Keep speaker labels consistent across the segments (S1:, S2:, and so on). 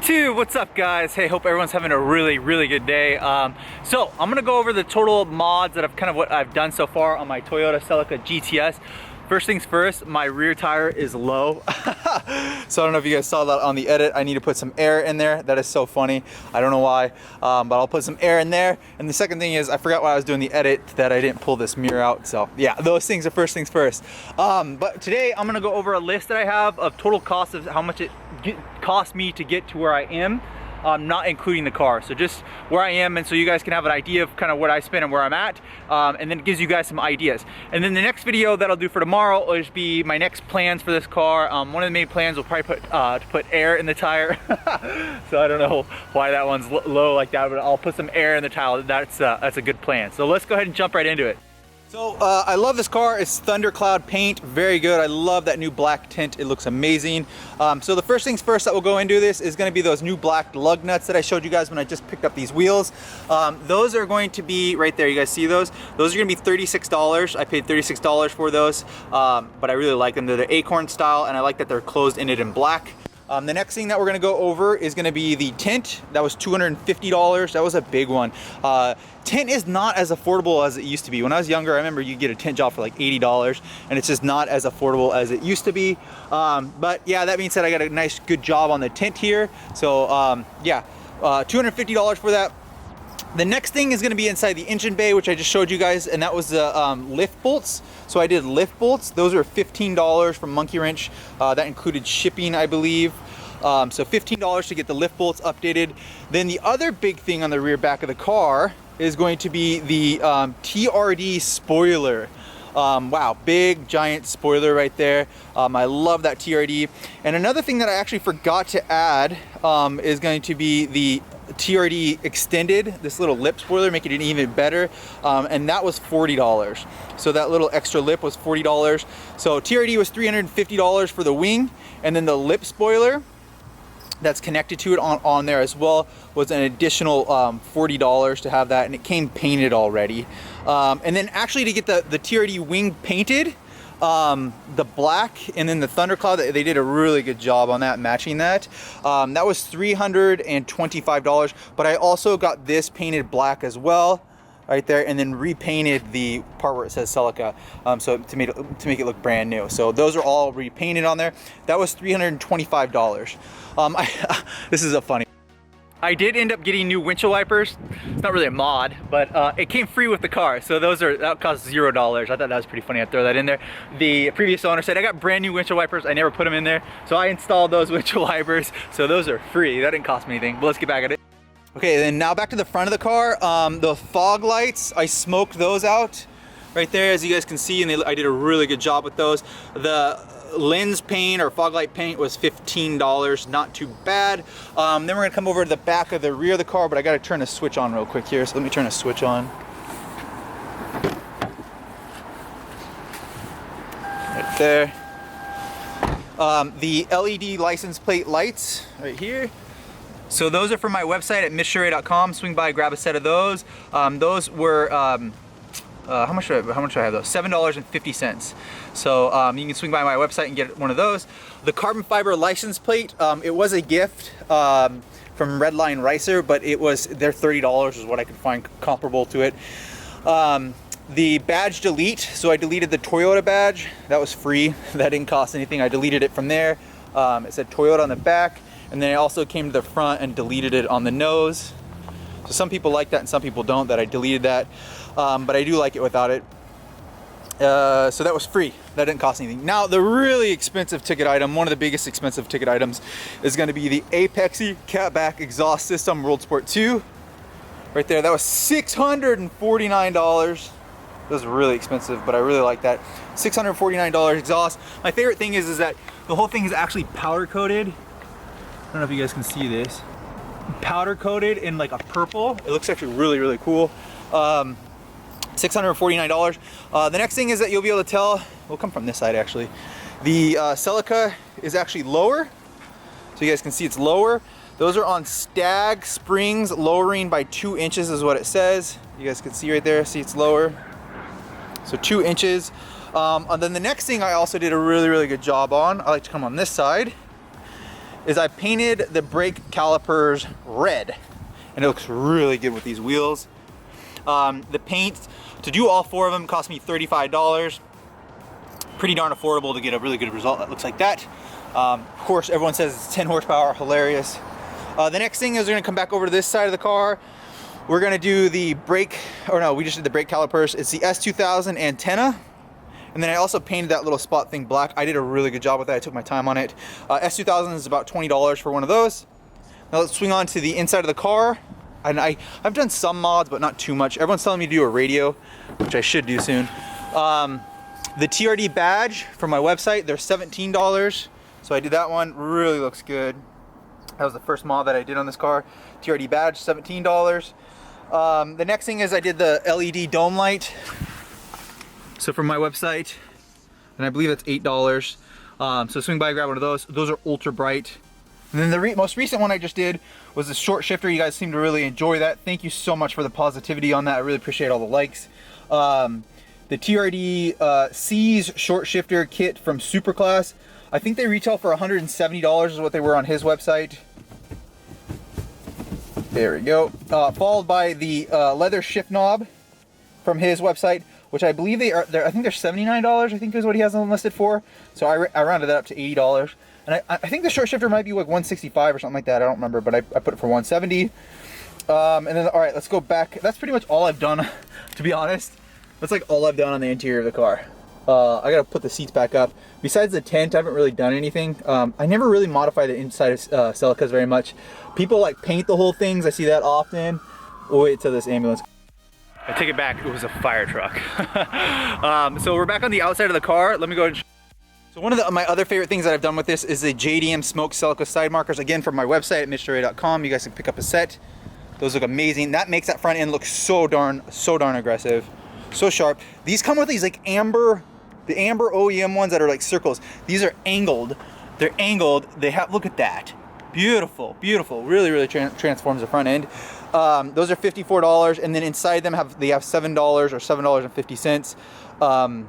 S1: YouTube, what's up guys? Hey, hope everyone's having a really good day. So I'm gonna go over the total mods that what I've done so far on my Toyota Celica GTS. First things first, my rear tire is low. So I don't know if you guys saw that on the edit. I need to put some air in there. That is so funny. I don't know why, but I'll put some air in there. And the second thing is, I forgot while I was doing the edit that I didn't pull this mirror out. So yeah, those things are first things first. But today I'm gonna go over a list that I have of total cost of how much it cost me to get to where I am. Not including the car, so just where I am, and so you guys can have an idea of kind of what I spent and where I'm at, and then it gives you guys some ideas. And then the next video that I'll do for tomorrow will just be my next plans for this car. One of the main plans will probably to put air in the tire. So I don't know why that one's low like that, but I'll put some air in the tire. That's a good plan. So let's go ahead and jump right into it. So I love this car. It's Thundercloud paint, very good. I love that new black tint. It looks amazing. So the first things first that will go into this is going to be those new black lug nuts that I showed you guys when I just picked up these wheels. Those are going to be right there. You guys see those? Those are going to be $36. I paid $36 for those, but I really like them. They're the Acorn style, and I like that they're closed in it in black. The next thing that we're going to go over is going to be the tint. That was $250. That was a big one. Tint is not as affordable as it used to be. When I was younger, I remember you get a tint job for like $80, and it's just not as affordable as it used to be. But yeah, that being said, I got a nice good job on the tint here. So yeah, $250 for that. The next thing is going to be inside the engine bay, which I just showed you guys, and that was the lift bolts. So I did lift bolts. Those are $15 from Monkey Wrench. That included shipping, I believe. So $15 to get the lift bolts updated. Then the other big thing on the rear back of the car is going to be the TRD spoiler. Wow, big giant spoiler right there. I love that TRD. And another thing that I actually forgot to add is going to be the TRD extended, this little lip spoiler, making it even better, and that was $40. So that little extra lip was $40. So TRD was $350 for the wing, and then the lip spoiler that's connected to it on there as well was an additional $40 to have that, and it came painted already. And then actually to get the TRD wing painted, the black and then the Thundercloud, they did a really good job on that, matching that. That was $325, but I also got this painted black as well right there, and then repainted the part where it says Celica, so to make it look brand new. So those are all repainted on there. That was $325. This is a funny. I did end up getting new windshield wipers. It's not really a mod, but it came free with the car. So that cost $0. I thought that was pretty funny. I'd throw that in there. The previous owner said, I got brand new windshield wipers. I never put them in there. So I installed those windshield wipers. So those are free. That didn't cost me anything. But let's get back at it. Okay, then now back to the front of the car. The fog lights, I smoked those out right there, as you guys can see, and I did a really good job with those. The lens paint or fog light paint was $15, not too bad. Then we're gonna come over to the back of the rear of the car, but I gotta turn a switch on real quick here, so let me turn a switch on. Right there. The LED license plate lights right here. So those are from my website at missionary.com. Swing by, grab a set of those. Those were how much do I have those? $7.50. So you can swing by my website and get one of those. The carbon fiber license plate, it was a gift from Redline Ricer, but they're $30 is what I could find comparable to it. The badge delete, so I deleted the Toyota badge. That was free. That didn't cost anything. I deleted it from there. It said Toyota on the back, and then I also came to the front and deleted it on the nose. So some people like that and some people don't, that I deleted that. But I do like it without it. So that was free. That didn't cost anything. Now, the really expensive ticket item, one of the biggest expensive ticket items, is going to be the Apexi Catback Exhaust System World Sport 2. Right there, that was $649. That was really expensive, but I really like that. $649 exhaust. My favorite thing is that the whole thing is actually powder coated. I don't know if you guys can see this. Powder coated in like a purple. It looks actually really cool. $649. The next thing is that you'll be able to tell, we'll come from this side actually. The Celica is actually lower. So you guys can see it's lower. Those are on Stag springs, lowering by 2 inches is what it says. You guys can see right there, see it's lower. So 2 inches. And then the next thing I also did a really good job on, I like to come on this side, is I painted the brake calipers red, and it looks really good with these wheels. The paint, to do all 4 of them, cost me $35. Pretty darn affordable to get a really good result that looks like that. Of course, everyone says it's 10 horsepower, hilarious. The next thing is we're gonna come back over to this side of the car. We're gonna do the brake, or no, we just did the brake calipers. It's the S2000 antenna. And then I also painted that little spot thing black. I did a really good job with that. I took my time on it. S2000 is about $20 for one of those. Now let's swing on to the inside of the car. And I've done some mods, but not too much. Everyone's telling me to do a radio, which I should do soon. The TRD badge from my website, they're $17. So I did that one, really looks good. That was the first mod that I did on this car. TRD badge, $17. The next thing is I did the LED dome light. So from my website, and I believe that's $8. So swing by, grab one of those. Those are ultra bright. And then the most recent one I just did was the short shifter. You guys seem to really enjoy that. Thank you so much for the positivity on that. I really appreciate all the likes. The TRD C's short shifter kit from Superclass. I think they retail for $170 is what they were on his website. There we go. Followed by the leather shift knob from his website, which I believe I think they're $79, I think is what he has them listed for. So I rounded that up to $80. And I think the short shifter might be like $165 or something like that. I don't remember, but I put it for $170. And then, all right, let's go back. That's pretty much all I've done, to be honest. That's like all I've done on the interior of the car. I gotta put the seats back up. Besides the tent, I haven't really done anything. I never really modify the inside of Celicas very much. People like paint the whole things. I see that often. We'll wait till this ambulance. I take it back, it was a fire truck. So we're back on the outside of the car. Let me go and so one of my other favorite things that I've done with this is the JDM Smoke Celica side markers. Again, from my website at mitchdelray.com. You guys can pick up a set. Those look amazing. That makes that front end look so darn aggressive, so sharp. These come with these like the amber OEM ones that are like circles. These are angled. They're angled. They have, look at that. Beautiful, beautiful. Really transforms the front end. Those are $54, and then inside them they have $7 or $7.50.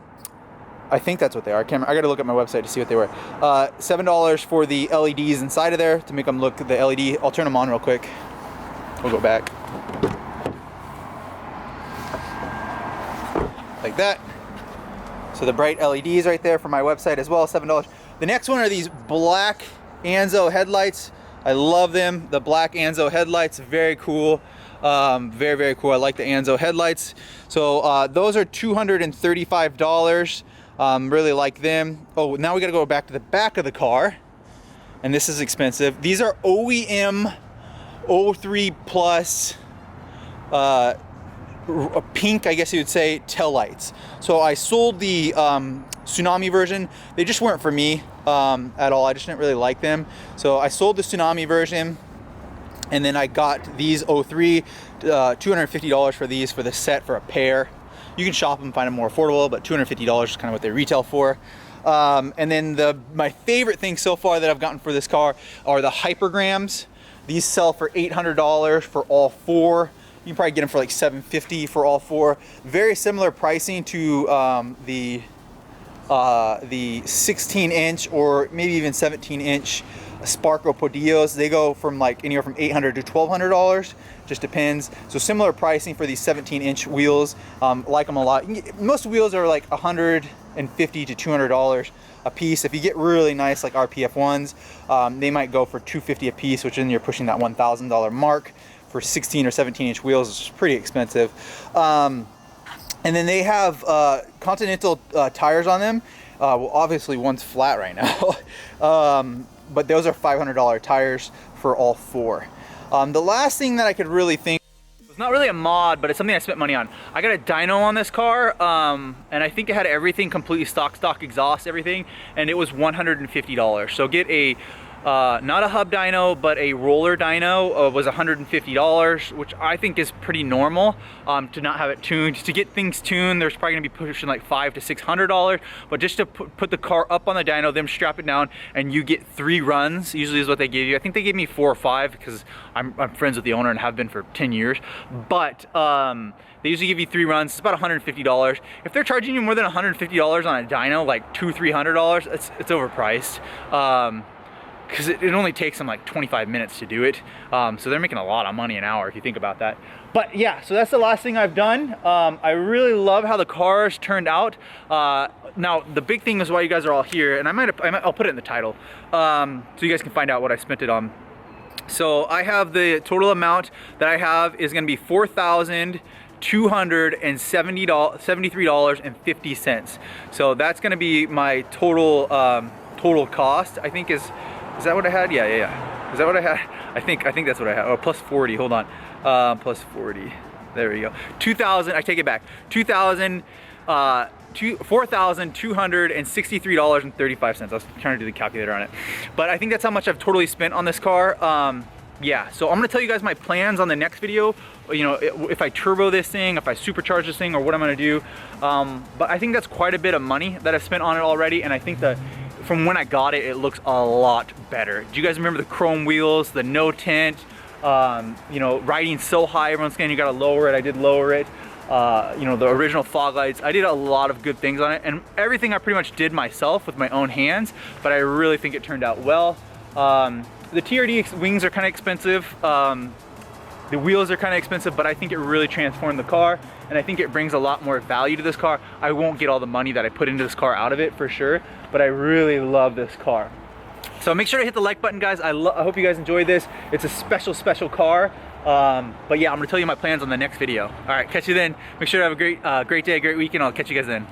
S1: I think that's what they are. I gotta look at my website to see what they were. $7 for the LEDs inside of there to make them look the LED. I'll turn them on real quick. We'll go back. Like that. So the bright LEDs right there from my website as well, $7. The next one are these black Anzo headlights. I love them. The black Anzo headlights, very cool. Very cool. I like the Anzo headlights. So those are $235. Really like them. Oh, now we gotta go back to the back of the car. And this is expensive. These are OEM 03 Plus pink, I guess you would say, tail lights. So I sold the Tsunami version. They just weren't for me at all. I just didn't really like them. So I sold the Tsunami version, and then I got these 03, $250 for these for the set for a pair. You can shop them, find them more affordable, but $250 is kind of what they retail for. And then my favorite thing so far that I've gotten for this car are the Hypergrams. These sell for $800 for all 4. You can probably get them for like $750 for all 4. Very similar pricing to the 16-inch or maybe even 17-inch Sparco Podillos. They go from like anywhere from $800 to $1,200. Just depends. So similar pricing for these 17-inch wheels. Like them a lot. Most wheels are like $150 to $200 a piece. If you get really nice like RPF ones, they might go for $250 a piece, which then you're pushing that $1,000 mark for 16 or 17-inch wheels, which is pretty expensive. And then they have Continental tires on them. Well, obviously one's flat right now, but those are $500 tires for all 4. The last thing that I could really think, it's not really a mod, but it's something I spent money on. I got a dyno on this car, and I think it had everything completely stock exhaust, everything, and it was $150. So get a not a hub dyno, but a roller dyno was $150, which I think is pretty normal to not have it tuned. To get things tuned, there's probably gonna be pushing like $500 to $600, but just to put the car up on the dyno, then strap it down, and you get 3 runs, usually is what they give you. I think they gave me 4 or 5 because I'm friends with the owner and have been for 10 years, but they usually give you 3 runs. It's about $150. If they're charging you more than $150 on a dyno, like $200 to $300, it's overpriced. because it only takes them like 25 minutes to do it. So they're making a lot of money an hour if you think about that. But yeah, so that's the last thing I've done. I really love how the cars turned out. Now the big thing is why you guys are all here, and I'll put it in the title, so you guys can find out what I spent it on. So I have the total amount that I have is going to be $4,273.50. So that's going to be my total total cost. I think is that what I had? Yeah. Is that what I had? I think that's what I had. Oh, plus 40. Hold on. Plus 40. There we go. 2,000. I take it back. $4,263.35. I was trying to do the calculator on it, but I think that's how much I've totally spent on this car. Yeah, so I'm gonna tell you guys my plans on the next video. You know, if I turbo this thing, if I supercharge this thing, or what I'm gonna do. But I think that's quite a bit of money that I've spent on it already, and I think that from when I got it, it looks a lot better. Do you guys remember the chrome wheels, the no tint? You know, riding so high, everyone's saying you gotta lower it. I did lower it. You know, the original fog lights. I did a lot of good things on it, and everything I pretty much did myself with my own hands, but I really think it turned out well. The TRD wings are kind of expensive. The wheels are kind of expensive, but I think it really transformed the car, and I think it brings a lot more value to this car. I won't get all the money that I put into this car out of it for sure, but I really love this car. So make sure to hit the like button, guys. I hope you guys enjoyed this. It's a special car. But yeah, I'm gonna tell you my plans on the next video. All right, catch you then. Make sure to have a great day, great weekend. I'll catch you guys then.